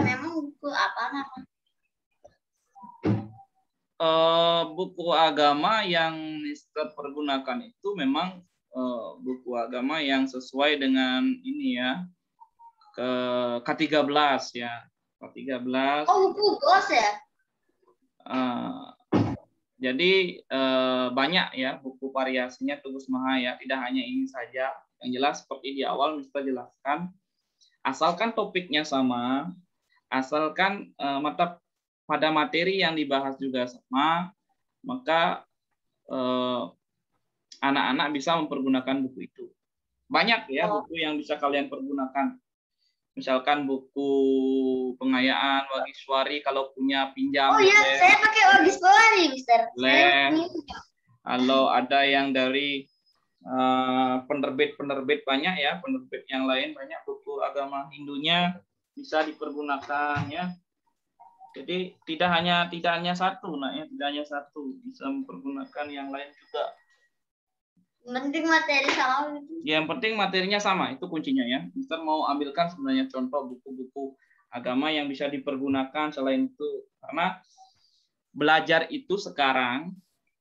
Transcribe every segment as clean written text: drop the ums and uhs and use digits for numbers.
Memang buku apa nama? Buku agama yang Mister pergunakan itu memang buku agama yang sesuai dengan ini ya, ke K13 ya. K13. Oh, buku BOS ya? Jadi banyak ya buku variasinya Tugus Maha ya, tidak hanya ini saja. Yang jelas seperti di awal Mister jelaskan, asalkan topiknya sama, asalkan pada materi yang dibahas juga sama, maka anak-anak bisa mempergunakan buku itu. Banyak ya buku yang bisa kalian pergunakan. Misalkan buku pengayaan Wagiswari kalau punya pinjam. Oh iya, saya pakai Wagiswari, Mister. Kalau ada yang dari penerbit banyak ya, penerbit yang lain banyak buku agama Hindunya bisa dipergunakan ya. Jadi tidak hanya satu, tidak hanya satu, bisa mempergunakan yang lain juga. Penting materi sama. Yang penting materinya sama, itu kuncinya ya. Mister mau ambilkan sebenarnya contoh buku-buku agama yang bisa dipergunakan selain itu. Karena belajar itu sekarang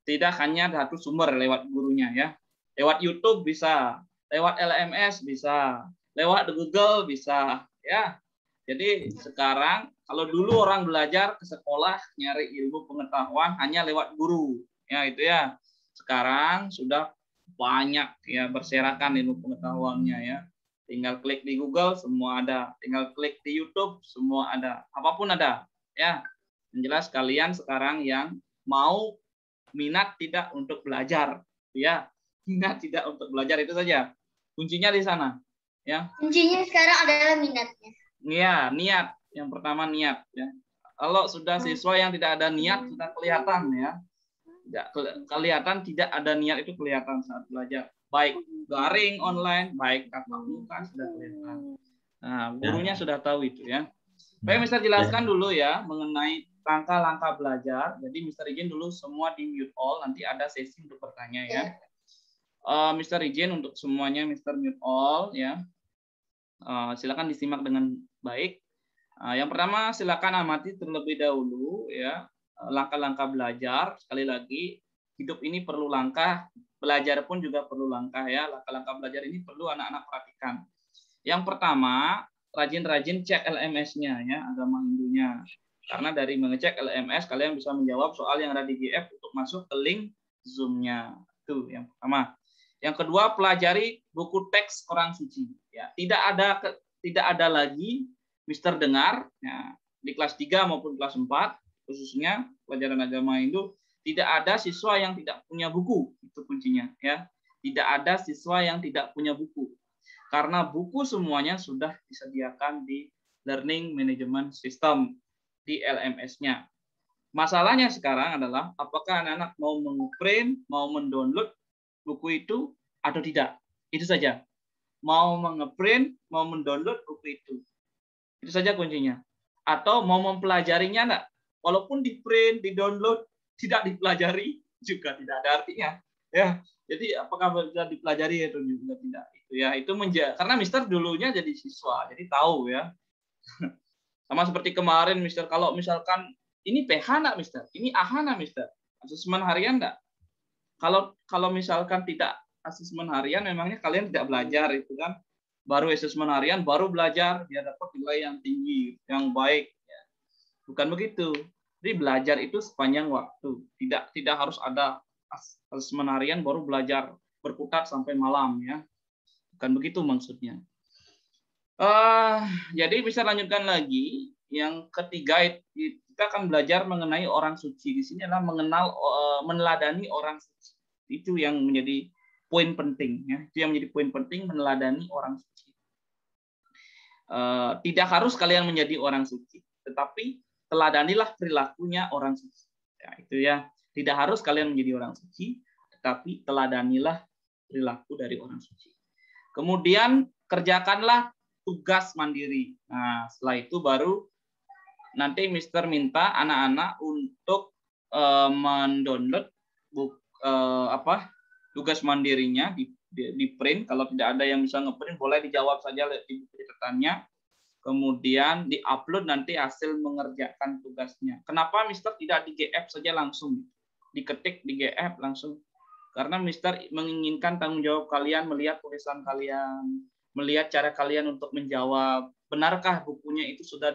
tidak hanya satu sumber lewat gurunya ya. Lewat YouTube bisa, lewat LMS bisa, lewat Google bisa ya. Jadi sekarang kalau dulu orang belajar ke sekolah nyari ilmu pengetahuan hanya lewat guru, ya itu ya. Sekarang sudah banyak ya berserakan ilmu pengetahuannya ya. Tinggal klik di Google semua ada, tinggal klik di YouTube semua ada, apapun ada ya. Yang jelas kalian sekarang yang mau minat tidak untuk belajar ya, minat tidak untuk belajar itu saja. Kuncinya di sana ya. Kuncinya sekarang adalah minatnya. Iya, niat. Yang pertama niat ya. Kalau sudah siswa yang tidak ada niat sudah kelihatan ya. Tidak kelihatan tidak ada niat itu kelihatan saat belajar. Baik daring online, baik tatap muka sudah kelihatan. Nah, gurunya sudah tahu itu ya. Baik, Mister jelaskan dulu ya mengenai langkah-langkah belajar. Jadi Mister izin dulu semua di mute all, nanti ada sesi untuk bertanya ya. Mister izin untuk semuanya Mister mute all ya. Silakan disimak dengan baik. Yang pertama silakan amati terlebih dahulu ya langkah-langkah belajar. Sekali lagi hidup ini perlu langkah, belajar pun juga perlu langkah ya. Langkah-langkah belajar ini perlu anak-anak perhatikan. Yang pertama rajin-rajin cek LMS-nya ya, agama Hindunya. Karena dari mengecek LMS kalian bisa menjawab soal yang ada di GF untuk masuk ke link Zoom-nya. Itu yang pertama. Yang kedua, pelajari buku teks orang suci. Ya, tidak ada lagi Mister dengar ya, di kelas 3 maupun kelas 4 khususnya pelajaran agama Hindu tidak ada siswa yang tidak punya buku. Itu kuncinya ya. Tidak ada siswa yang tidak punya buku. Karena buku semuanya sudah disediakan di Learning Management System di LMS-nya. Masalahnya sekarang adalah apakah anak-anak mau meng-print, mau mendownload buku itu atau tidak. Itu saja. Mau meng-print, mau mendownload buku itu. Itu saja kuncinya. Atau mau mempelajarinya enggak. Walaupun di-print, di-download, tidak dipelajari juga tidak ada artinya. Ya. Jadi apakah bisa dipelajari atau juga tidak. Itu ya, itu karena Mister dulunya jadi siswa, jadi tahu ya. Sama seperti kemarin Mister, kalau misalkan ini PH enggak Mister? Ini AH enggak Mister? Asesmen harian enggak? Kalau misalkan tidak asesmen harian, memangnya kalian tidak belajar itu kan? Baru asesmen harian, baru belajar, dia dapat nilai yang tinggi, yang baik. Ya. Bukan begitu. Jadi belajar itu sepanjang waktu. Tidak harus ada asesmen harian baru belajar berkutat sampai malam ya. Bukan begitu maksudnya. Jadi bisa lanjutkan lagi. Yang ketiga kita akan belajar mengenai orang suci. Di sini adalah meneladani orang suci. Itu yang menjadi poin penting ya. Itu yang menjadi poin penting, meneladani orang suci. Tidak harus kalian menjadi orang suci, tetapi teladanilah perilakunya orang suci. Ya, itu ya. Tidak harus kalian menjadi orang suci, tetapi teladanilah perilaku dari orang suci. Kemudian kerjakanlah tugas mandiri. Nah, setelah itu baru nanti Mister minta anak-anak untuk mendownload tugas mandirinya di print. Kalau tidak ada yang bisa ngeprint, boleh dijawab saja di buku catatannya. kemudian diupload nanti hasil mengerjakan tugasnya. Kenapa Mister tidak di GF saja langsung? Diketik di GF langsung. Karena Mister menginginkan tanggung jawab kalian melihat tulisan kalian, melihat cara kalian untuk menjawab. Benarkah bukunya itu sudah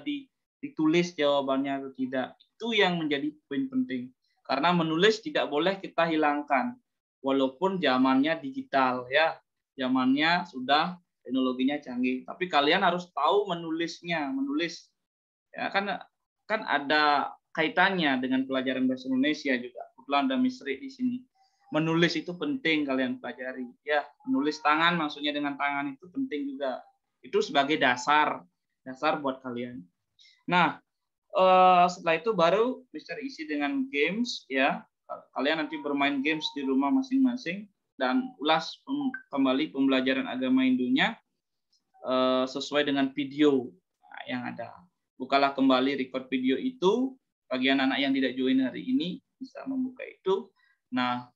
ditulis jawabannya atau tidak? Itu yang menjadi poin penting. Karena menulis tidak boleh kita hilangkan. Walaupun zamannya digital ya. Zamannya sudah teknologinya canggih. Tapi kalian harus tahu menulisnya, menulis. Ya kan ada kaitannya dengan pelajaran bahasa Indonesia juga. Kebetulan ada Misri di sini. Menulis itu penting kalian pelajari. Ya, menulis tangan maksudnya dengan tangan itu penting juga. Itu sebagai dasar buat kalian. Nah, setelah itu baru bisa isi dengan games ya. Kalian nanti bermain games di rumah masing-masing dan ulas kembali pembelajaran agama Hindunya sesuai dengan video yang ada. Bukalah kembali record video itu. Bagi anak-anak yang tidak join hari ini bisa membuka itu. Nah,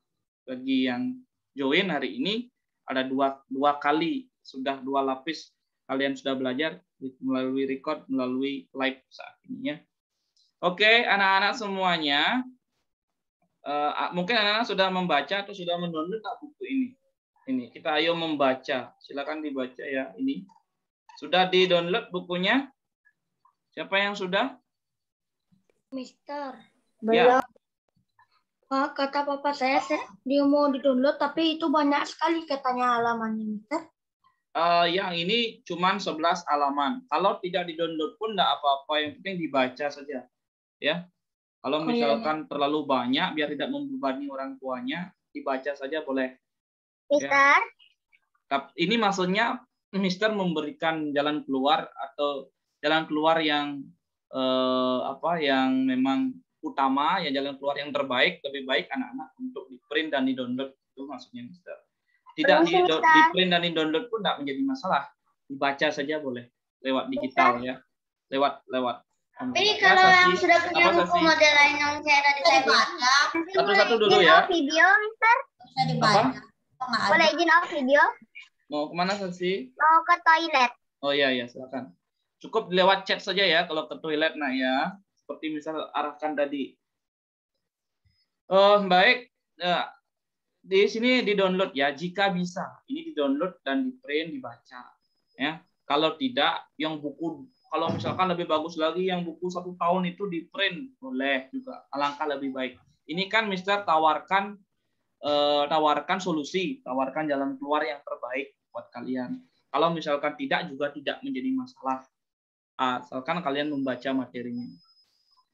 bagi yang join hari ini ada dua kali, sudah 2 lapis kalian sudah belajar melalui record, melalui live saat ini ya. Oke, anak-anak semuanya, mungkin anak-anak sudah membaca atau sudah mendownload buku ini. Ini kita ayo membaca, silakan dibaca ya. Ini sudah di-download bukunya? Siapa yang sudah? Mister. Ya. Pak, kata papa saya dia mau di-download, tapi itu banyak sekali katanya halamannya, Mister. Yang ini cuma 11 halaman. Kalau tidak di-download pun enggak apa-apa, yang penting dibaca saja. Ya. Kalau misalkan terlalu banyak biar tidak membebani orang tuanya, dibaca saja boleh. Mister. Ya. Ini maksudnya Mister memberikan jalan keluar atau jalan keluar yang yang memang utama, ya jalan keluar yang terbaik, lebih baik anak-anak untuk di-print dan di-download, itu maksudnya Mister. Tidak di-print dan di-download pun tidak menjadi masalah. Dibaca saja boleh lewat digital ya. Lewat. Tapi kalau yang sudah punya buku model lain yang saya baca, satu-satu dulu ya. Video, Mister? Bisa dibaca. Boleh izin off video? Mau kemana Sasi? Mau ke toilet. Oh iya, silakan. Cukup lewat chat saja ya kalau ke toilet ya. Seperti misal arahkan tadi. Baik. Di sini di-download ya, jika bisa. Ini di-download dan di-print, dibaca. Ya. Kalau tidak, yang buku, kalau misalkan lebih bagus lagi, yang buku 1 tahun itu di-print, boleh juga. Alangkah lebih baik. Ini kan Mister tawarkan solusi, tawarkan jalan keluar yang terbaik buat kalian. Kalau misalkan tidak, juga tidak menjadi masalah. Asalkan kalian membaca materinya.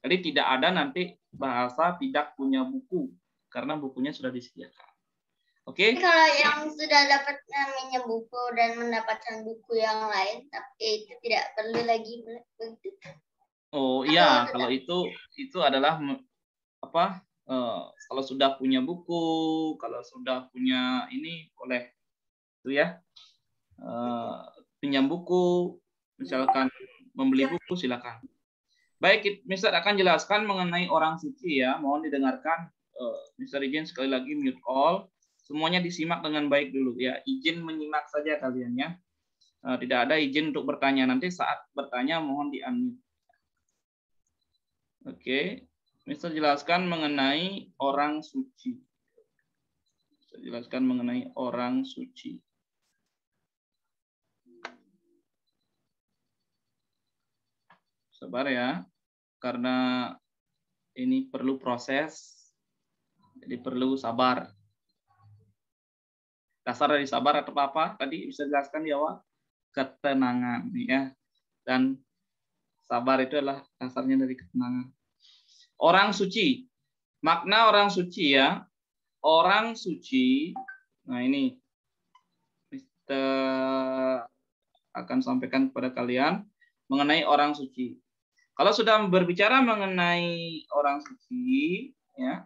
Jadi tidak ada nanti bahasa tidak punya buku, karena bukunya sudah disediakan. Oke? Kalau yang sudah dapat minjem buku dan mendapatkan buku yang lain, tapi itu tidak perlu lagi begitu. Oh iya, kalau itu adalah apa? Kalau sudah punya buku, kalau sudah punya ini boleh itu ya. Pinjam buku, misalkan membeli buku silakan. Baik, Mister akan jelaskan mengenai orang suci ya. Mohon didengarkan. Mister izin sekali lagi mute all. Semuanya disimak dengan baik dulu ya. Izin menyimak saja kalian ya. Tidak ada izin untuk bertanya. Nanti saat bertanya mohon di-unmute. Oke. Mister jelaskan mengenai orang suci. Mister jelaskan mengenai orang suci. Sabar ya. Karena ini perlu proses. Jadi perlu sabar. Dasar dari sabar atau apa? Tadi bisa jelaskan di awal. Ketenangan ya. Dan sabar itu adalah dasarnya dari ketenangan. Orang suci. Makna orang suci ya. Orang suci. Nah ini kita akan sampaikan kepada kalian mengenai orang suci. Kalau sudah berbicara mengenai orang suci, ya.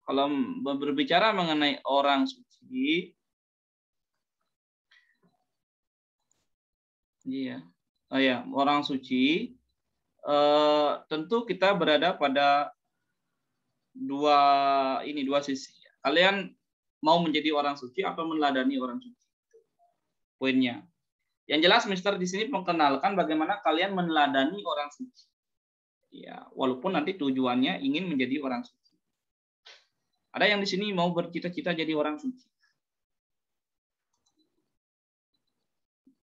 Kalau berbicara mengenai orang suci, iya. Oh ya, orang suci. Tentu kita berada pada dua sisi. Kalian mau menjadi orang suci atau meneladani orang suci? Poinnya. Yang jelas Mister di sini memperkenalkan bagaimana kalian meneladani orang suci. Ya, walaupun nanti tujuannya ingin menjadi orang suci. Ada yang di sini mau bercita-cita jadi orang suci?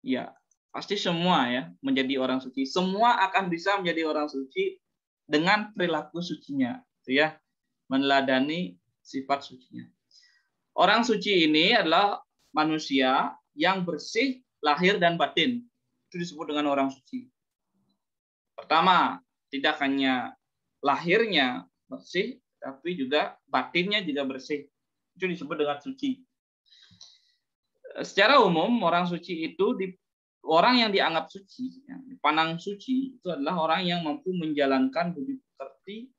Ya, pasti semua ya menjadi orang suci. Semua akan bisa menjadi orang suci dengan perilaku sucinya, gitu ya. Meneladani sifat sucinya. Orang suci ini adalah manusia yang bersih lahir dan batin. Itu disebut dengan orang suci. Pertama, tidak hanya lahirnya bersih, tapi juga batinnya juga bersih. Itu disebut dengan suci. Secara umum, orang suci itu orang yang dianggap suci, dipandang suci, itu adalah orang yang mampu menjalankan budi pekerti.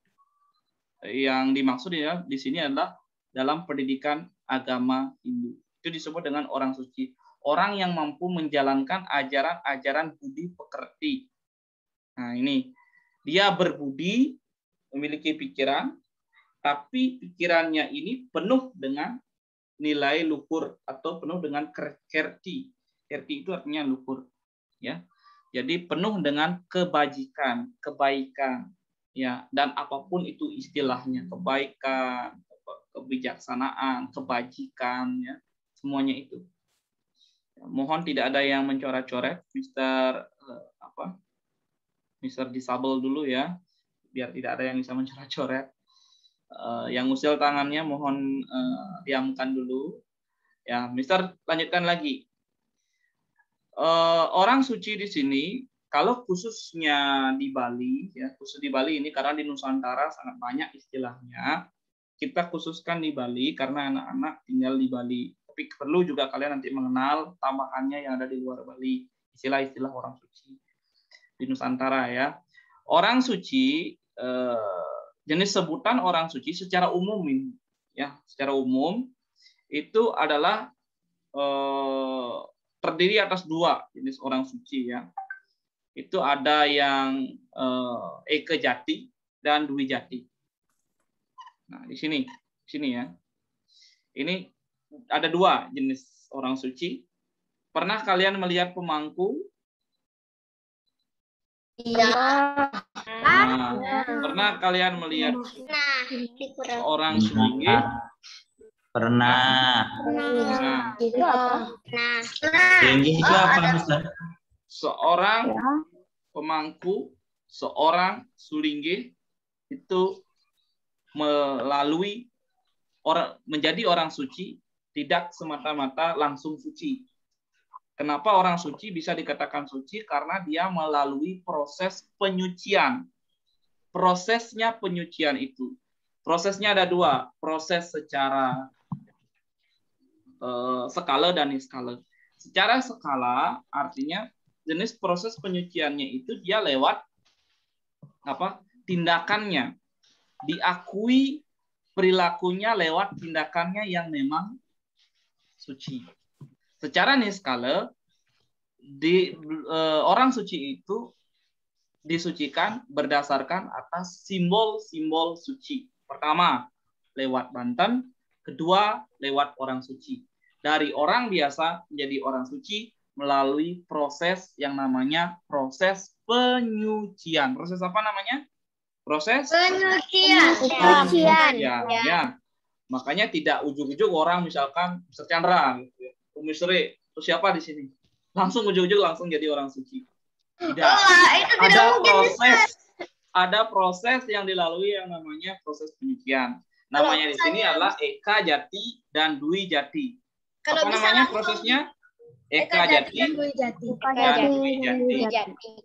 Yang dimaksud ya di sini adalah dalam pendidikan agama Hindu. Itu disebut dengan orang suci. Orang yang mampu menjalankan ajaran-ajaran budi pekerti. Nah, ini dia berbudi, memiliki pikiran, tapi pikirannya ini penuh dengan nilai luhur atau penuh dengan kerti. Kerti itu artinya luhur, ya. Jadi penuh dengan kebajikan, kebaikan, ya, dan apapun itu istilahnya, kebaikan, kebijaksanaan, kebajikan, ya, semuanya itu. Mohon tidak ada yang mencoret-coret, Mister disable dulu ya, biar tidak ada yang bisa mencoret-coret. Yang usil tangannya mohon diamkan dulu. Ya, Mister lanjutkan lagi. Orang suci di sini, kalau khususnya di Bali, ya khusus di Bali ini karena di Nusantara sangat banyak istilahnya. Kita khususkan di Bali karena anak-anak tinggal di Bali. Tapi perlu juga kalian nanti mengenal tambahannya yang ada di luar Bali, istilah-istilah orang suci di Nusantara ya. Orang suci, jenis sebutan orang suci secara umum ini, ya secara umum itu adalah terdiri atas dua jenis orang suci ya. Itu ada yang Eka Jati dan Dwi Jati. Nah di sini ya. Ini ada dua jenis orang suci. Pernah kalian melihat pemangku? Iya. Nah, pernah kalian melihat seorang sulingi? Pernah. Itu apa? Sulingi itu apa, Mister? Seorang pemangku, seorang sulingi itu melalui menjadi orang suci tidak semata-mata langsung suci. Kenapa orang suci bisa dikatakan suci? Karena dia melalui proses penyucian. Prosesnya penyucian itu. Prosesnya ada dua. Proses secara skala dan niskala. Secara skala artinya jenis proses penyuciannya itu dia lewat tindakannya. Diakui perilakunya lewat tindakannya yang memang suci. Secara niskala, orang suci itu disucikan berdasarkan atas simbol-simbol suci. Pertama, lewat banten. Kedua, lewat orang suci. Dari orang biasa menjadi orang suci melalui proses yang namanya proses penyucian. Proses apa namanya? Proses Penyucian. Ya. Makanya tidak ujuk-ujuk orang misalkan Mr. Chandra, Mr. Itu siapa di sini? Langsung ujuk-ujuk langsung jadi orang suci. Tidak. Ada proses yang dilalui yang namanya proses penyucian. Namanya di sini adalah Eka Jati dan Dwi Jati. Apa namanya prosesnya? Eka Jati dan Dwi Jati.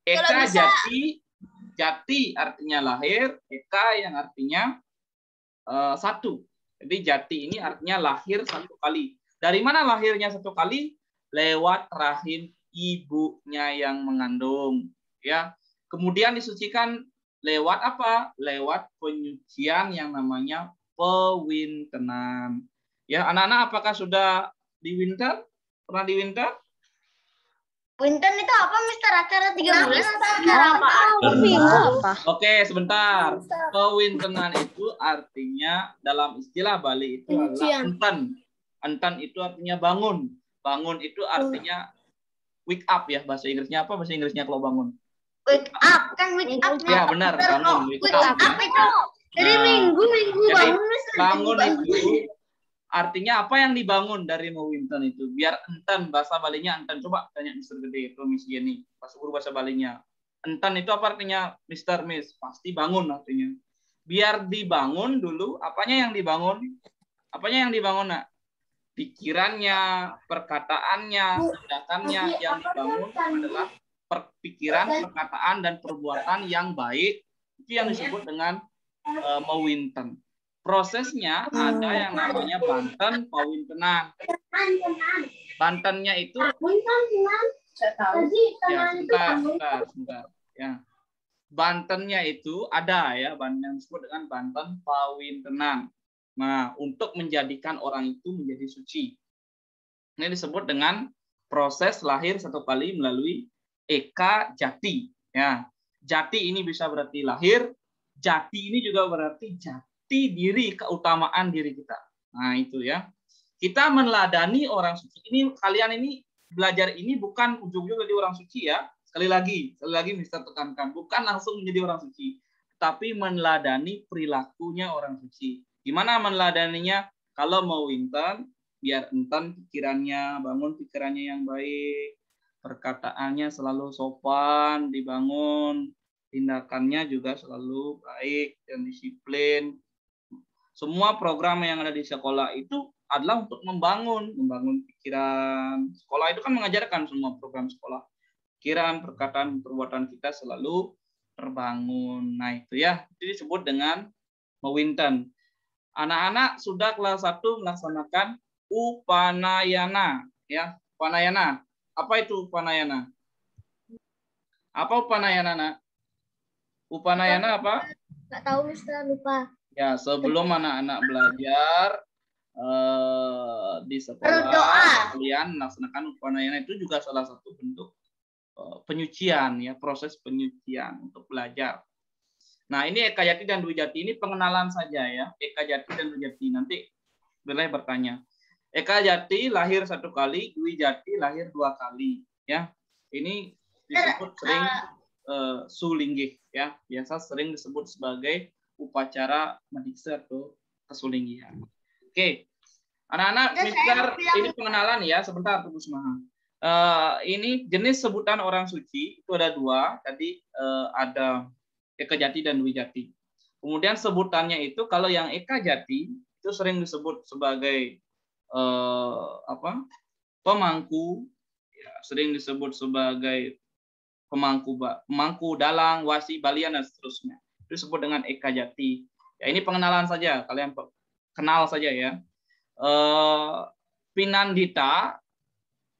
Eka Jati, Jati artinya lahir, Eka yang artinya satu. Jadi Jati ini artinya lahir satu kali. Dari mana lahirnya satu kali? Lewat rahim ibunya yang mengandung. Ya. Kemudian disucikan lewat apa? Lewat penyucian yang namanya pewintenan. Ya, anak-anak apakah sudah diwinter? Pernah diwinter? Winter itu apa, Mister? Acara 3 bulan Apa? Oke, sebentar. Pewintenan itu artinya dalam istilah Bali itu adalah enten. Enten itu artinya bangun. Bangun itu artinya wake up ya, bahasa Inggrisnya apa? Bahasa Inggrisnya kalau bangun. Wake up kan wake up. Ya benar, bangun. Wake up itu dari minggu jadi bangun. bangun itu artinya apa yang dibangun dari mewinten itu? Biar enten, bahasa Balinya enten. Coba tanya Mr. Gede atau Miss Jenny, pas guru bahasa Balinya. Enten itu apa artinya, Mr. Miss? Pasti bangun artinya. Biar dibangun dulu, apanya yang dibangun? Apanya yang dibangun, Nak? Pikirannya, perkataannya, tindakannya. Yang dibangun adalah pikiran, perkataan, dan perbuatan yang baik. Itu yang disebut dengan mewinten. Prosesnya ada yang namanya banten, pawintenan. Bantennya itu ya sebentar. Ya. Bantennya itu ada ya, yang disebut dengan banten pawintenan. Nah, untuk menjadikan orang itu menjadi suci. Ini disebut dengan proses lahir satu kali melalui eka jati. Ya, jati ini bisa berarti lahir, jati ini juga berarti jati diri, keutamaan diri kita. Nah, itu ya. Kita meneladani orang suci. Ini kalian ini belajar ini bukan ujung-ujung jadi orang suci ya. Sekali lagi Mister tekankan, bukan langsung menjadi orang suci, tapi meneladani perilakunya orang suci. Gimana meneladaninya? Kalau mau winten, biar enten pikirannya, bangun pikirannya yang baik, perkataannya selalu sopan, dibangun, tindakannya juga selalu baik dan disiplin. Semua program yang ada di sekolah itu adalah untuk membangun pikiran. Sekolah itu kan mengajarkan semua program sekolah. Pikiran, perkataan, perbuatan kita selalu terbangun. Nah, itu ya. Itu disebut dengan mewinten. Anak-anak sudah kelas 1 melaksanakan upanayana, ya. Upanayana. Apa itu upanayana? Apa upanayana, Nak? Upanayana apa? Nggak tahu, Mister, lupa. Ya, sebelum anak-anak belajar di sekolah, Berdoa. kalian melaksanakan upanayana. Itu juga salah satu bentuk penyucian, ya, proses penyucian untuk belajar. Nah, ini Eka Jati dan Dwi Jati ini pengenalan saja ya. Eka Jati dan Dwi Jati, nanti boleh bertanya. Eka Jati lahir 1 kali, Dwi Jati lahir 2 kali, ya. Ini disebut sering sulinggih, ya. Biasa sering disebut sebagai upacara madiksa atau kesulinggihan. Oke, anak-anak, Mister, ini pengenalan ya. Sebentar, Tunggu Semaha. Ini jenis sebutan orang suci itu ada 2. Tadi ada Eka Jati dan Dwi Jati. Kemudian sebutannya itu kalau yang Eka Jati itu sering disebut sebagai pemangku, ya, sering disebut sebagai pemangku dalang, wasi, balian, dan seterusnya. Itu disebut dengan Eka Jati. Ya, ini pengenalan saja, kalian kenal saja ya. Pinandita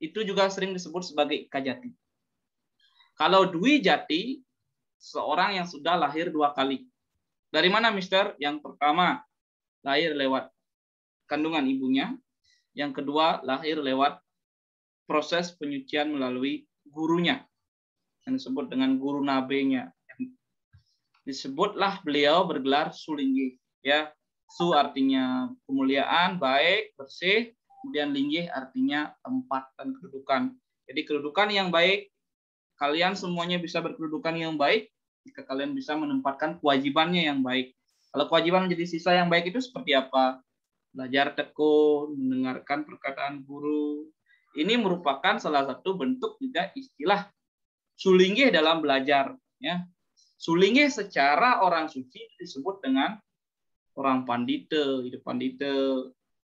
itu juga sering disebut sebagai Eka Jati. Kalau Dwi Jati, seorang yang sudah lahir 2 kali. Dari mana, Mister? Yang pertama, lahir lewat kandungan ibunya. Yang kedua, lahir lewat proses penyucian melalui gurunya, yang disebut dengan guru nabenya. Disebutlah beliau bergelar sulinggih. Ya, su artinya kemuliaan, baik, bersih. Kemudian linggih artinya tempat dan kedudukan. Jadi kedudukan yang baik, kalian semuanya bisa berkedudukan yang baik jika kalian bisa menempatkan kewajibannya yang baik. Kalau kewajiban menjadi siswa yang baik itu seperti apa? Belajar tekun, mendengarkan perkataan guru. Ini merupakan salah satu bentuk juga istilah sulinggih dalam belajar. Ya. Sulinggih secara orang suci disebut dengan orang pandite, hidup pandite,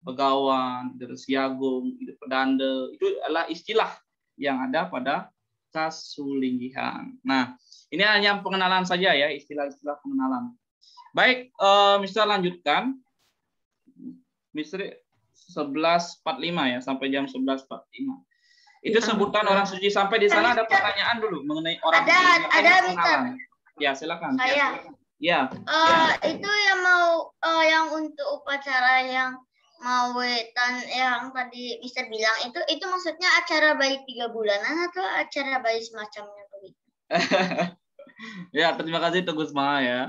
begawan, dersiagung, hidup pedanda. Itu adalah istilah yang ada pada kasulinggihan. Nah, ini hanya pengenalan saja ya, istilah-istilah pengenalan. Baik, Mister lanjutkan. Mister 11.45 ya, sampai jam 11.45. Itu sebutan orang suci. Sampai di sana ada pertanyaan dulu mengenai orang suci. Ada, Mister. Ya, silakan. Saya. Ya. Itu yang mau yang untuk upacara yang mau wetan yang tadi Mister bilang itu maksudnya acara bayi 3 bulanan atau acara bayi semacamnya begitu? Ya, terima kasih Teguh Semaha ya.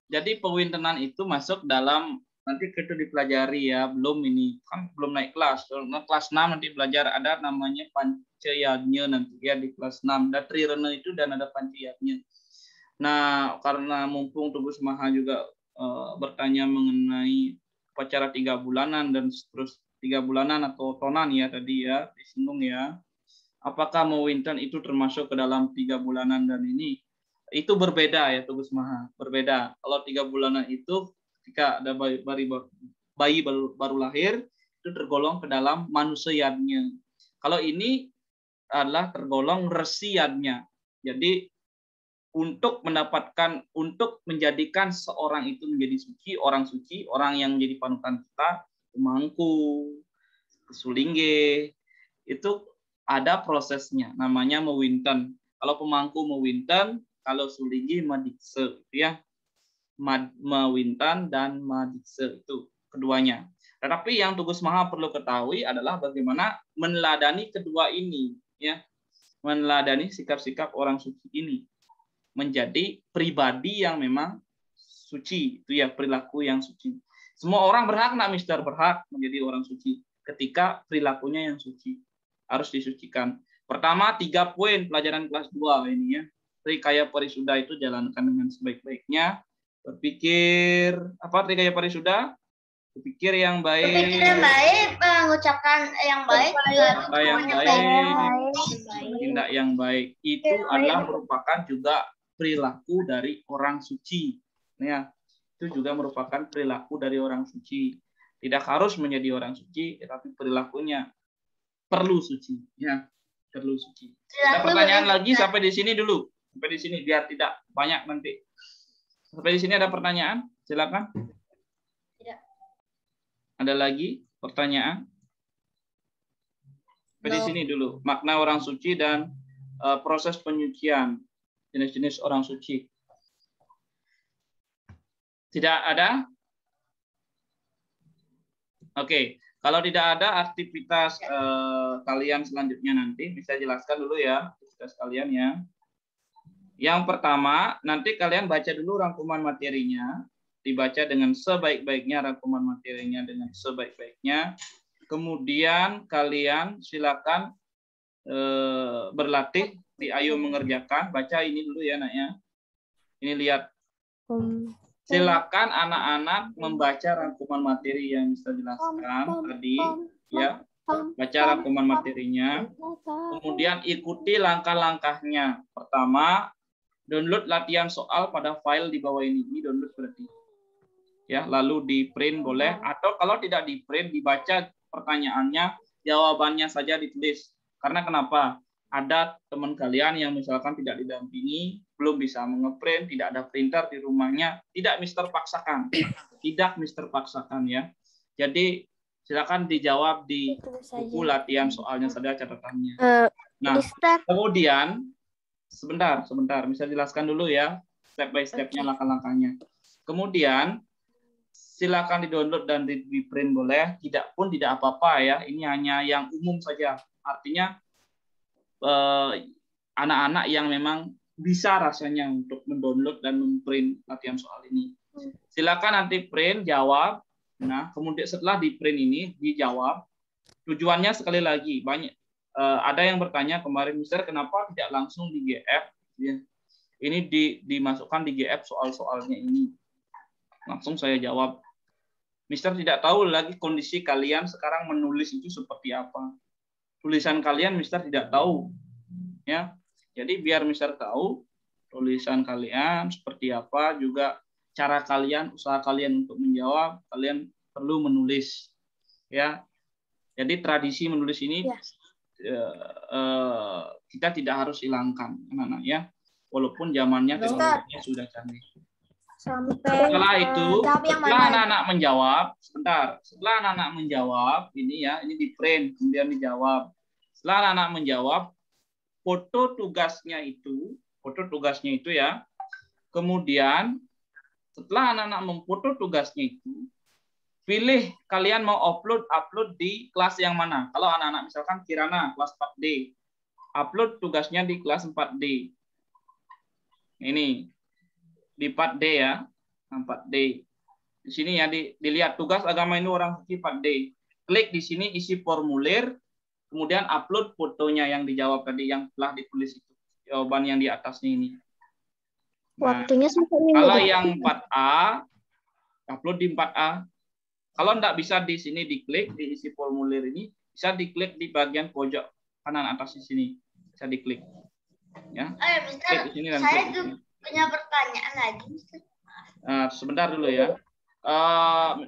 Jadi pewintenan itu masuk dalam nanti itu dipelajari ya, belum ini kan belum naik kelas. Karena kelas 6 nanti belajar ada namanya pancayanya nanti ya di kelas 6. Ada trirena itu dan ada pancayanya. Nah, karena mumpung Tugas Maha juga bertanya mengenai upacara 3 bulanan dan terus 3 bulanan atau tonan ya tadi ya disinggung ya. Apakah Mawinten itu termasuk ke dalam 3 bulanan dan ini? Itu berbeda ya Tugas Maha, berbeda. Kalau 3 bulanan itu ketika ada bayi baru lahir itu tergolong ke dalam manusianya. Kalau ini adalah tergolong resiannya. Jadi untuk menjadikan seorang itu menjadi suci, orang yang menjadi panutan kita, pemangku, kesulingge, itu ada prosesnya, namanya Mawinten. Kalau pemangku Mawinten, kalau sulingge madikse, ya. Mawinten dan madikse itu keduanya. Tetapi yang Tugas Maha perlu ketahui adalah bagaimana meneladani kedua ini, ya, meneladani sikap-sikap orang suci ini menjadi pribadi yang memang suci, itu ya perilaku yang suci. Semua orang berhak nak Mister berhak menjadi orang suci ketika perilakunya yang suci harus disucikan. Pertama 3 poin pelajaran kelas 2 ini ya. Trikaya Parisuda itu jalankan dengan sebaik-baiknya. Berpikir apa Trikaya Parisuda? Berpikir yang baik. Berpikir yang baik, mengucapkan yang baik, kata yang baik, tindak yang baik. Itu adalah merupakan juga perilaku dari orang suci. Ya, itu juga merupakan perilaku dari orang suci. Tidak harus menjadi orang suci, tetapi perilakunya perlu suci. Ya, perlu suci. Ada pertanyaan lagi sampai di sini dulu. Sampai di sini biar tidak banyak nanti. Sampai di sini ada pertanyaan? Silakan. Tidak. Ada lagi pertanyaan? Sampai di sini dulu. Makna orang suci dan proses penyucian. Jenis-jenis orang suci. Tidak ada? Oke. Kalau tidak ada aktivitas kalian selanjutnya nanti, bisa jelaskan dulu ya aktivitas kalian ya. Yang pertama, nanti kalian baca dulu rangkuman materinya, dibaca dengan sebaik-baiknya rangkuman materinya dengan sebaik-baiknya. Kemudian kalian silakan berlatih di Ayo Mengerjakan. Baca ini dulu ya, Naknya. Ini lihat. Silakan anak-anak membaca rangkuman materi yang bisa jelaskan tadi, ya. Baca rangkuman materinya. Kemudian ikuti langkah-langkahnya. Pertama, download latihan soal pada file di bawah ini. Ini download berarti. Ya, lalu di print boleh atau kalau tidak di print dibaca pertanyaannya, jawabannya saja ditulis. Karena kenapa? Ada teman kalian yang misalkan tidak didampingi, belum bisa mengeprint, tidak ada printer di rumahnya, tidak Mister paksakan. Tidak Mister paksakan ya. Jadi silakan dijawab di buku latihan soalnya saja catatannya. Nah, kemudian sebentar, bisa jelaskan dulu ya step by step-nya, langkah-langkahnya. Kemudian silakan di-download dan di-print boleh, tidak apa-apa ya. Ini hanya yang umum saja. Artinya anak-anak yang memang bisa rasanya untuk mendownload dan memprint latihan soal ini. Silakan nanti print, jawab. Nah, kemudian setelah di print ini dijawab. Tujuannya sekali lagi banyak ada yang bertanya kemarin, Mister, kenapa tidak langsung di GF? Ya. Ini dimasukkan di GF soal-soalnya ini. Langsung saya jawab. Mister tidak tahu lagi kondisi kalian sekarang menulis itu seperti apa. Tulisan kalian Mister tidak tahu. Ya. Jadi biar Mister tahu tulisan kalian seperti apa, juga cara kalian, usaha kalian untuk menjawab, kalian perlu menulis. Ya. Jadi tradisi menulis ini kita tidak harus hilangkan, anak-anak ya. Walaupun zamannya teknologinya sudah canggih. Setelah itu, setelah anak-anak menjawab, setelah anak-anak menjawab, ini ya, ini di print, kemudian dijawab. Setelah anak-anak menjawab, foto tugasnya itu ya, kemudian setelah anak-anak memfoto tugasnya itu, pilih kalian mau upload di kelas yang mana. Kalau anak-anak misalkan Kirana, kelas 4D, upload tugasnya di kelas 4D. Ini. Di 4D ya, 4D. Di sini ya dilihat tugas agama ini orang suci part D. Klik di sini isi formulir, kemudian upload fotonya yang dijawab tadi yang telah ditulis itu. Jawaban yang di atasnya ini. Nah, Waktunya sampai minggu kalau depan. yang 4A, upload di 4A. Kalau enggak bisa di sini diklik di isi formulir ini, bisa diklik di bagian pojok kanan atas di sini. Bisa diklik. Ya. Mister, Klik di sini dan saya klik di tuh sini. punya pertanyaan lagi, Mister. Sebentar dulu ya.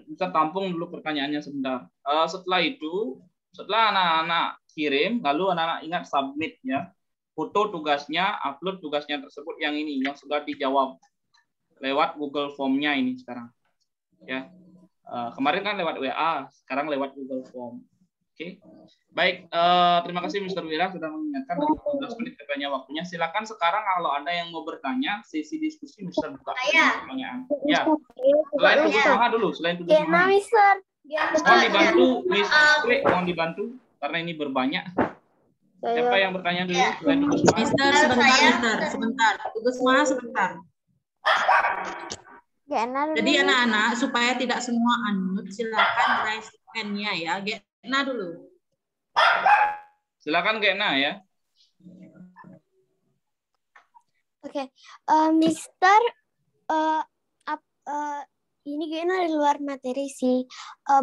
Bisa tampung dulu pertanyaannya sebentar. Setelah itu, setelah anak-anak kirim, lalu anak-anak ingat submit ya. Foto tugasnya, upload tugasnya tersebut yang ini, yang sudah dijawab lewat Google Form-nya ini sekarang. Ya. Kemarin kan lewat WA, sekarang lewat Google Form. Oke. Baik, terima kasih Mr. Wira sudah mengingatkan 15 menit katanya waktunya. Silakan sekarang kalau ada yang mau bertanya, sesi diskusi Mr. buka pertanyaan. Ya. Selain tugas semangat dulu, selain tugas semangat. Mister. Mohon dibantu, Miss Klik, mohon dibantu karena ini berbanyak. Siapa yang bertanya dulu selain tugas semangat? Mister, sebentar. Tugas semangat sebentar. Jadi anak-anak supaya tidak semua unmute, silakan raise hand-nya ya. Gena dulu. Silakan Gena ya. Oke, Mister, ini Gena di luar materi sih.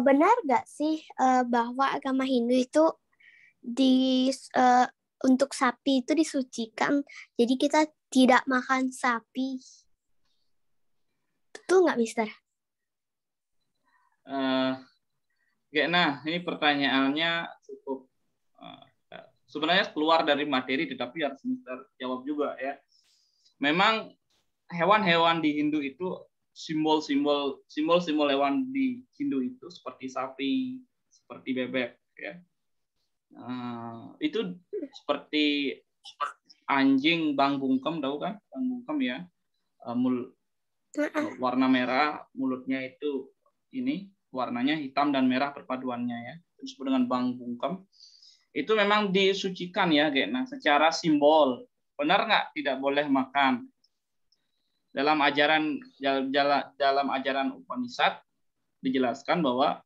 Benar nggak sih bahwa agama Hindu itu untuk sapi itu disucikan, jadi kita tidak makan sapi? Betul nggak, Mister? Gena, ini pertanyaannya cukup sebenarnya keluar dari materi, tetapi harus Mister jawab juga ya. Memang hewan-hewan di Hindu itu simbol-simbol hewan di Hindu itu seperti sapi, seperti bebek ya. Itu seperti anjing Bang Bungkem, tahu kan? Bang Bungkem ya. Warna merah, mulutnya itu ini warnanya hitam dan merah perpaduannya ya. Disebut dengan Bang Bungkem. Itu memang disucikan ya, Gena, secara simbol. Benar nggak tidak boleh makan? Dalam ajaran Upanishad dijelaskan bahwa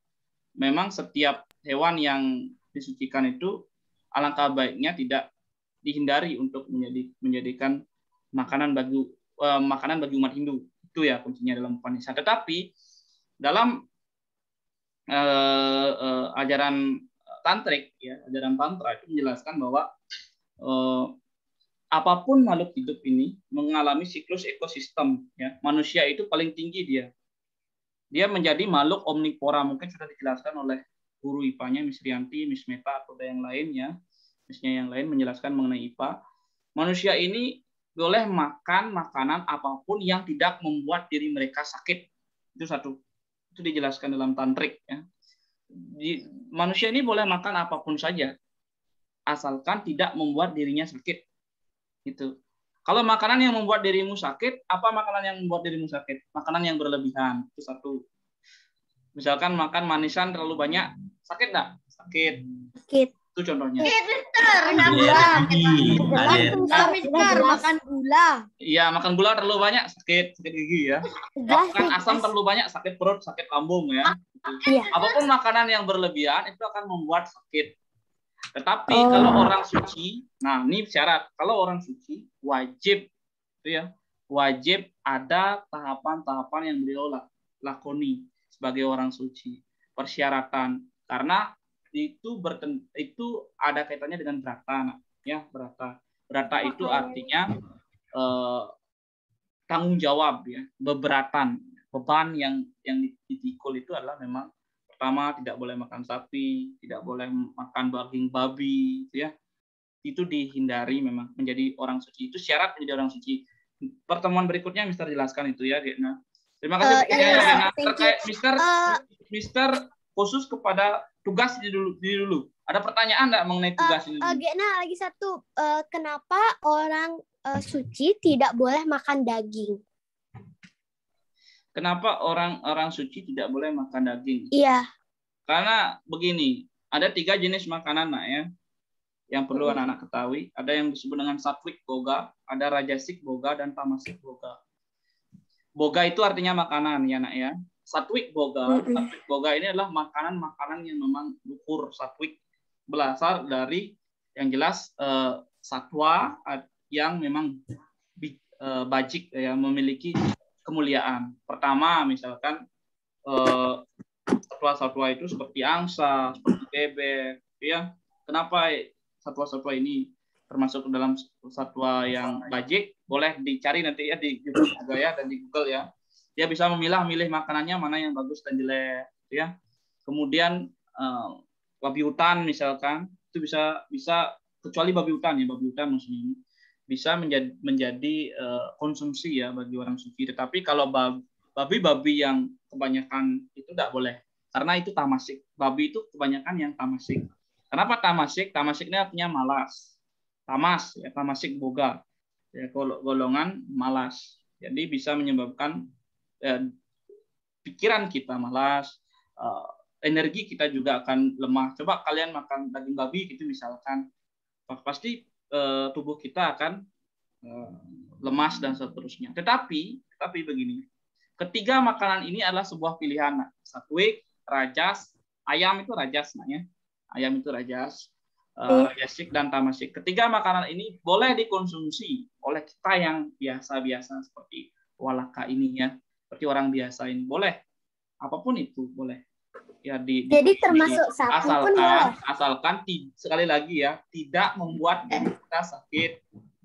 memang setiap hewan yang disucikan itu alangkah baiknya tidak dihindari untuk menjadikan makanan bagi umat Hindu. Itu ya kuncinya dalam Upanishad. Tetapi dalam ajaran tantrik ya, ajaran tantra itu menjelaskan bahwa apapun makhluk hidup ini mengalami siklus ekosistem ya. Manusia itu paling tinggi dia menjadi makhluk omnivora. Mungkin sudah dijelaskan oleh guru IPA-nya Miss Rianti, Miss Meta atau yang lainnya, Miss-nya yang lain menjelaskan mengenai IPA. Manusia ini boleh makan makanan apapun yang tidak membuat diri mereka sakit. Itu satu. Itu dijelaskan dalam tantrik ya. Manusia ini boleh makan apapun saja asalkan tidak membuat dirinya sakit. Gitu. Kalau makanan yang membuat dirimu sakit, apa makanan yang membuat dirimu sakit? Makanan yang berlebihan. Itu satu. Misalkan makan manisan terlalu banyak, sakit nggak? Sakit. Sakit. Itu contohnya. Makan gula. Iya, makan gula terlalu banyak, sakit gigi ya. Makan asam terlalu banyak, sakit perut, sakit lambung ya. Iya. Apapun makanan yang berlebihan itu akan membuat sakit. Tetapi kalau orang suci, nah ini syarat. Kalau orang suci wajib, itu ya, wajib ada tahapan-tahapan yang beliau lakoni sebagai orang suci. Persyaratan, karena itu ada kaitannya dengan brata, ya brata. Brata itu artinya tanggung jawab ya, beberatan, beban yang dipikul itu adalah memang pertama tidak boleh makan sapi, tidak boleh makan daging babi, ya. Itu dihindari memang menjadi orang suci. Itu syarat menjadi orang suci. Pertemuan berikutnya Mister jelaskan itu ya, Gena. Terima kasih Gena. Terkait Mister khusus kepada tugas ini dulu. Ada pertanyaan enggak mengenai tugas ini? Gena lagi satu. Kenapa orang suci tidak boleh makan daging? Kenapa orang suci tidak boleh makan daging? Iya. Karena begini, ada 3 jenis makanan nak ya, yang perlu anak-anak ketahui. Ada yang disebut dengan satwik boga, ada rajasik boga, dan tamasik boga. Boga itu artinya makanan ya nak ya. Satwik boga, satwik boga ini adalah makanan-makanan yang memang luhur. Satwik berasal dari yang jelas satwa yang memang bajik ya, memiliki kemuliaan. Pertama misalkan satwa-satwa itu seperti angsa, seperti bebek, ya. Kenapa satwa-satwa ini termasuk dalam satwa yang bajik? Boleh dicari nanti ya di YouTube juga ya, dan di Google ya. Dia bisa memilah-milih makanannya mana yang bagus dan jelek, ya. Kemudian babi hutan misalkan itu bisa kecuali babi hutan ya, babi hutan maksudnya ini bisa menjadi konsumsi ya bagi orang suci. Tetapi kalau babi-babi yang kebanyakan itu tidak boleh, karena itu tamasik. Babi itu kebanyakan yang tamasik. Kenapa tamasik? Tamasik ini artinya malas. Tamas ya, tamasik boga ya, golongan malas. Jadi bisa menyebabkan pikiran kita malas, energi kita juga akan lemah. Coba kalian makan daging babi gitu misalkan, pasti tubuh kita akan lemas dan seterusnya. Tetapi begini, ketiga makanan ini adalah sebuah pilihan. Satwik, rajas, ayam itu rajas namanya. Ayam itu rajas, rajasik dan tamasik. Ketiga makanan ini boleh dikonsumsi oleh kita yang biasa-biasa seperti walaka ini ya, seperti orang biasa ini boleh. Apapun itu boleh. Ya jadi termasuk sapi pun boleh. Asalkan sekali lagi ya, tidak membuat diri kita sakit.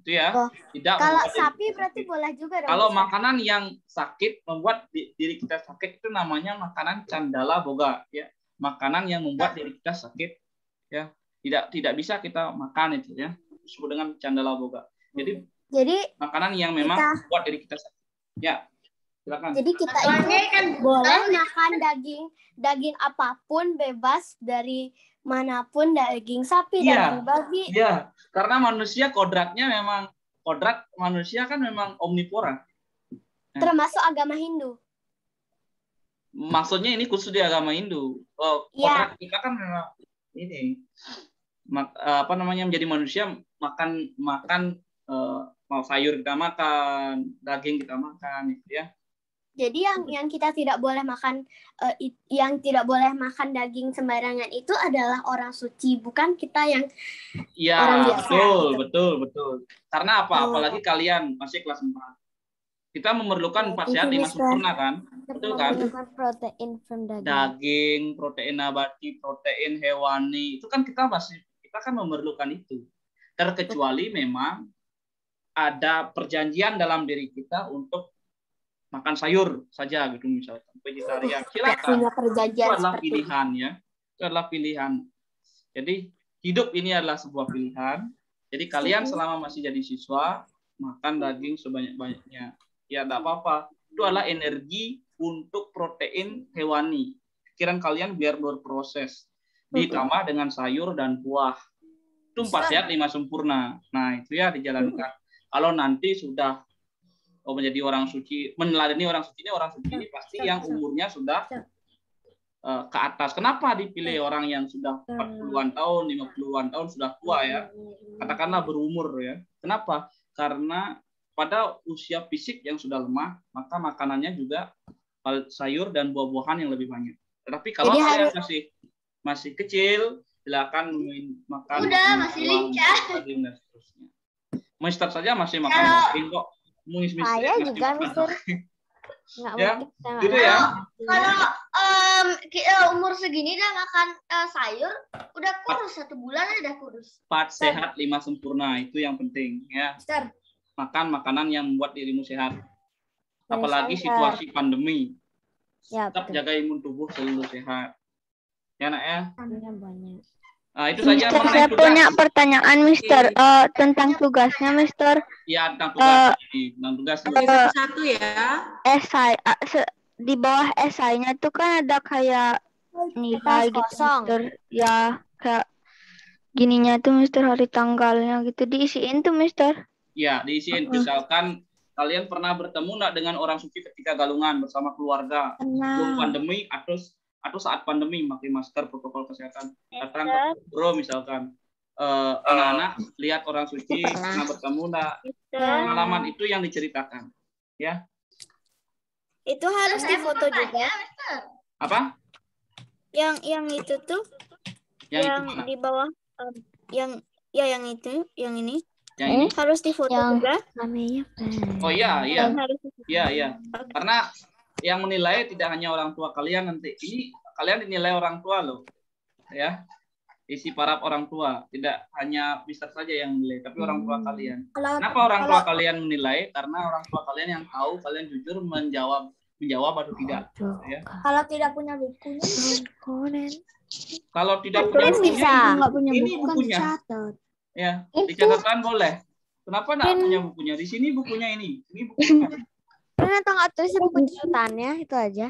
Itu ya. Tidak kalau sapi berarti boleh juga dong. Kalau makanan yang sakit membuat diri kita sakit itu namanya makanan candala boga ya. Makanan yang membuat diri kita sakit ya, tidak bisa kita makan itu ya, disebut dengan candala boga. Jadi makanan yang memang membuat diri kita sakit. Ya. Silakan. Jadi kita itu kan boleh makan daging apapun, bebas dari manapun, daging sapi, daging babi. Iya, karena manusia kodrat manusia kan memang omnivora. Termasuk agama Hindu. Maksudnya ini khusus di agama Hindu. Kodrat kita kan memang ini menjadi manusia makan mau sayur kita makan, daging kita makan gitu ya. Jadi yang kita tidak boleh makan, yang tidak boleh makan daging sembarangan itu adalah orang suci, bukan kita yang orang biasa. Betul. Karena apa? Apalagi kalian masih kelas 4. Kita memerlukan 4 sehat 5 sempurna kan? Betul kan? Protein from daging, protein nabati, protein hewani, itu kan kita kan memerlukan itu. Terkecuali memang ada perjanjian dalam diri kita untuk makan sayur saja gitu misalkan, vegetarian, silakan. Itu adalah pilihan ya. Itu adalah pilihan. Jadi hidup ini adalah sebuah pilihan. Jadi kalian selama masih jadi siswa makan daging sebanyak-banyaknya. Ya enggak apa-apa. Itu adalah energi untuk protein hewani. Pikiran kalian biar berproses. Ditambah dengan sayur dan buah. Itu 4 sehat 5 sempurna. Nah, itu ya dijalankan. Kalau nanti sudah menjadi orang suci, meneladani orang suci ini pasti yang umurnya sudah ke atas. Kenapa dipilih orang yang sudah 40-an tahun, 50-an tahun sudah tua ya? Katakanlah berumur ya. Kenapa? Karena pada usia fisik yang sudah lemah, maka makanannya juga sayur dan buah-buahan yang lebih banyak. Tetapi kalau kalian masih kecil, silakan makan. Udah masih lincah. Mister saja masih makan daging kok. Saya juga Mister. Ya, gitu ya. Kalau umur segini dah makan sayur, udah kurus 1 bulan udah kurus. 4 sehat 5 sempurna, itu yang penting ya. Mister. Makan makanan yang membuat dirimu sehat. Apalagi situasi pandemi. Ya, tetap jaga imun tubuh selalu sehat. Ya nak ya. Banyak. Nah, itu saja Mister, mengenai saya tugas. punya pertanyaan, Mister, tentang tugasnya, Mister. Ya, tentang tugas. Tentang tugas. Satu ya. Esai, di bawah esainya tuh kan ada kayak nilai gitu, Mister. Ya, kayak gininya tuh, Mister, hari tanggalnya gitu. Diisiin tuh, Mister. Ya, diisiin. Misalkan kalian pernah bertemu nggak dengan orang suci ketika galungan bersama keluarga? Sebelum pandemi atau saat pandemi pakai masker, protokol kesehatan. Datang ke bro misalkan. Anak-anak lihat orang suci pernah bertemu nggak? Pengalaman itu yang diceritakan. Ya. Itu harus difoto juga. Apa? Yang itu tuh yang itu di bawah yang itu, yang ini. Yang ini harus difoto juga. Oh iya. Harus Iya. Karena yang menilai tidak hanya orang tua kalian nanti. Ini kalian dinilai orang tua loh. Ya. Isi paraf orang tua, tidak hanya Mister saja yang menilai, tapi orang tua kalian. Kenapa orang tua kalian menilai? Karena orang tua kalian yang tahu kalian jujur menjawab atau tidak. Ya. Kalau tidak punya bukunya. Kalau tidak punya bukunya, ini bukunya. Ya, di catatan boleh. Kenapa enggak punya bukunya? Di sini bukunya ini bukunya. Print atau enggak tulis di buku catatannya itu aja.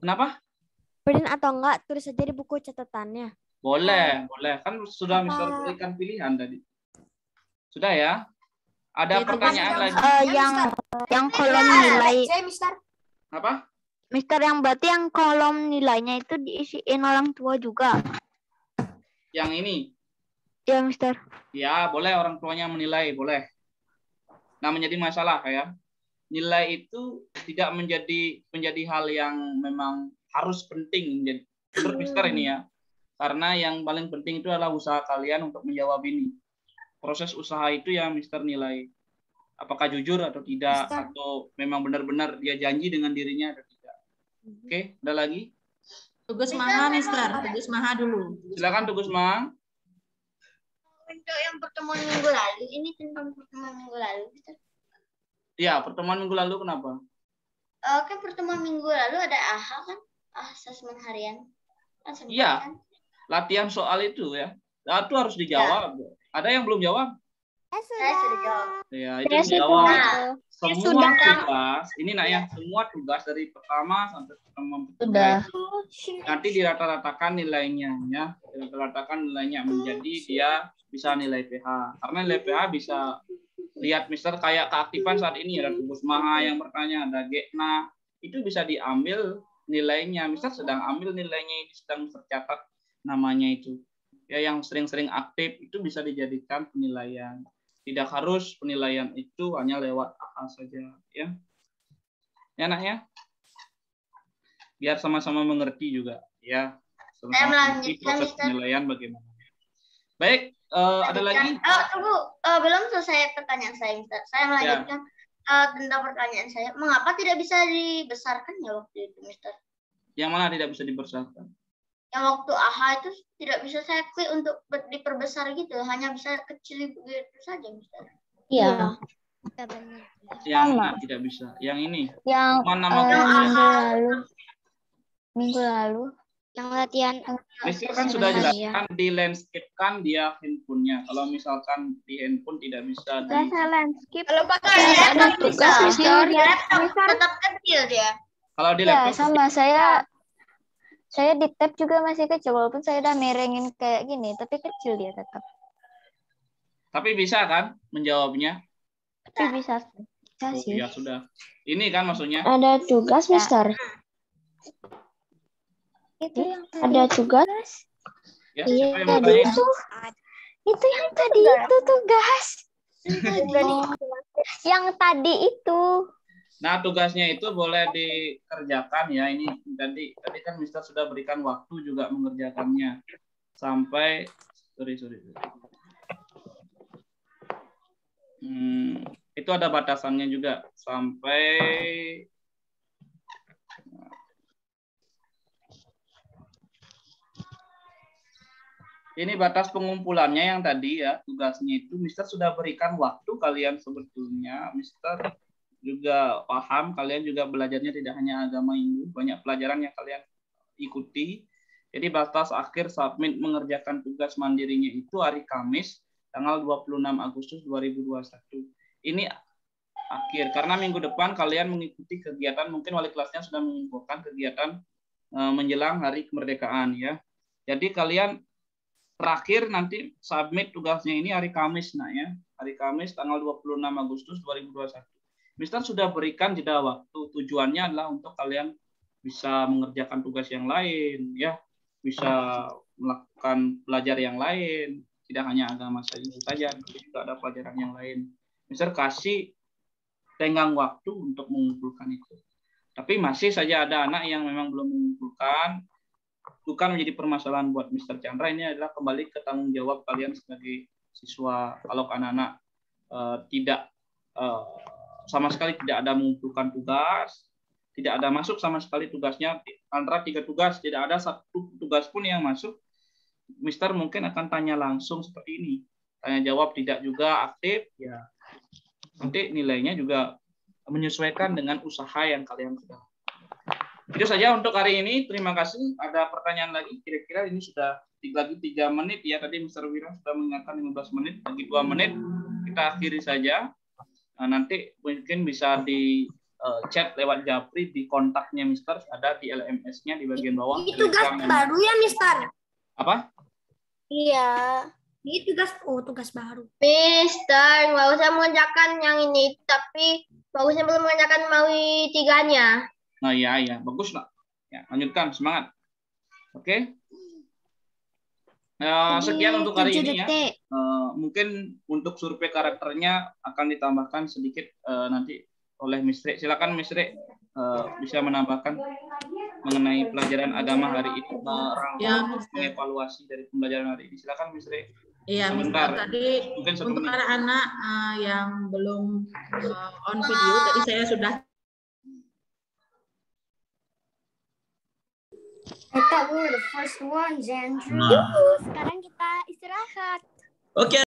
Kenapa? Print atau enggak tulis aja di buku catatannya. Boleh. Kan sudah Mister berikan pilihan tadi. Sudah ya? Ada pertanyaan lagi? Yang kolom nilai. Apa? Mister, yang berarti yang kolom nilainya itu diisiin orang tua juga. Yang ini? Ya, Mister. Ya, boleh orang tuanya menilai, boleh. Nah, menjadi masalah ya. Nilai itu tidak menjadi hal yang memang harus penting menurut Mister ini ya. Karena yang paling penting itu adalah usaha kalian untuk menjawab ini. Proses usaha itu ya Mister nilai. Apakah jujur atau tidak, atau memang benar-benar dia janji dengan dirinya atau tidak. Oke, ada lagi? Tugas Maha, Mister. Tugas Maha dulu. Silakan Tugas Maha. Untuk yang pertemuan minggu lalu, ini tentang pertemuan minggu lalu. Iya, pertemuan minggu lalu kenapa? Oke, pertemuan minggu lalu ada AHA kan? Asesmen harian. Iya, latihan soal itu ya. Nah, itu harus dijawab. Ya. Ada yang belum jawab? Saya sudah jawab. Ya, itu dijawab. Semua tugas, ini nak ya, semua tugas dari pertama sampai pertemuan kedua. Nanti dirata-ratakan nilainya ya. Dirata-ratakan nilainya menjadi dia bisa nilai PH. Karena nilai PH bisa lihat Mister kayak keaktifan saat ini ada Tugas Maha yang bertanya, ada Gekna, itu bisa diambil nilainya. Mister sedang ambil nilainya, itu sedang tercatat namanya itu. Ya, yang sering-sering aktif itu bisa dijadikan penilaian. Tidak harus penilaian itu hanya lewat AA saja, ya. Ya, nak ya. Biar sama-sama mengerti juga, ya. Sama-sama mengerti proses penilaian bagaimana. Baik, ada lagi? Tunggu, belum selesai pertanyaan saya, Mister. Saya melanjutkan tentang pertanyaan saya. Mengapa tidak bisa dibesarkan ya waktu itu, Mister? Yang mana tidak bisa dibesarkan? Yang waktu AHA itu tidak bisa saya klik untuk diperbesar gitu, hanya bisa kecil begitu saja, Mister. Iya. Yang tidak bisa. Yang ini. Yang minggu lalu yang latihan. Mister kan sudah jelaskan di landscape kan dia handphonenya. Kalau misalkan di handphone tidak bisa di landscape. Kalau pakai laptop bisa. Laptop tetap kecil dia. Kalau di laptop sama saya di tab juga masih kecil, walaupun saya udah merengin kayak gini, tapi kecil dia tetap. Tapi bisa kan menjawabnya? Tapi bisa sih. Ya sudah. Ini kan maksudnya. Ada tugas, Mister. Itu yang ada tugas. Ya, iya, tadi itu yang tadi itu tugas. Yang tadi itu. Nah, tugasnya itu boleh dikerjakan ya. Ini tadi kan Mister sudah berikan waktu juga mengerjakannya sampai itu ada batasannya juga sampai ini batas pengumpulannya yang tadi ya tugasnya itu Mister sudah berikan waktu kalian sebetulnya Mister juga paham kalian juga belajarnya tidak hanya agama Hindu, banyak pelajaran yang kalian ikuti. Jadi batas akhir submit mengerjakan tugas mandirinya itu hari Kamis tanggal 26 Agustus 2021. Ini akhir karena minggu depan kalian mengikuti kegiatan, mungkin wali kelasnya sudah mengumpulkan kegiatan menjelang hari kemerdekaan ya. Jadi kalian terakhir nanti submit tugasnya ini hari Kamis nah ya. Hari Kamis tanggal 26 Agustus 2021. Mister sudah berikan jeda waktu. Tujuannya adalah untuk kalian bisa mengerjakan tugas yang lain, ya, bisa melakukan belajar yang lain, tidak hanya agama saja, tapi juga ada pelajaran yang lain. Mister kasih tenggang waktu untuk mengumpulkan itu. Tapi masih saja ada anak yang memang belum mengumpulkan. Bukan menjadi permasalahan buat Mr. Chandra, ini adalah kembali ke tanggung jawab kalian sebagai siswa. Kalau anak-anak tidak sama sekali tidak ada mengumpulkan tugas, tidak ada masuk sama sekali tugasnya, antara 3 tugas tidak ada 1 tugas pun yang masuk, Mister mungkin akan tanya langsung seperti ini, tanya jawab tidak juga aktif, ya nanti nilainya juga menyesuaikan dengan usaha yang kalian sudah. Itu saja untuk hari ini. Terima kasih. Ada pertanyaan lagi? Kira-kira ini sudah lagi 3 menit ya. Tadi Mr. Wira sudah mengingatkan 15 menit. Lagi 2 menit. Kita akhiri saja. Nah, nanti mungkin bisa di chat lewat Japri di kontaknya Mister. Ada di LMS-nya di bagian bawah. Ini tugas baru ya, Mister? Apa? Iya. Ini tugas baru. Mister, nggak usah mengerjakan yang ini, tapi bagusnya belum mengerjakan MAWI 3-nya. Nah, ya, bagus lah. Ya, lanjutkan, semangat. Oke. Sekian untuk hari ini ya. Mungkin untuk survei karakternya akan ditambahkan sedikit nanti oleh Misri. Silakan Misri bisa menambahkan mengenai pelajaran agama hari ini, mengevaluasi dari pembelajaran hari ini. Silakan Misri. Iya, Mister, tadi untuk anak-anak yang belum on video, tadi saya sudah. I thought we were the first ones, Andrew. Sekarang kita istirahat. Oke.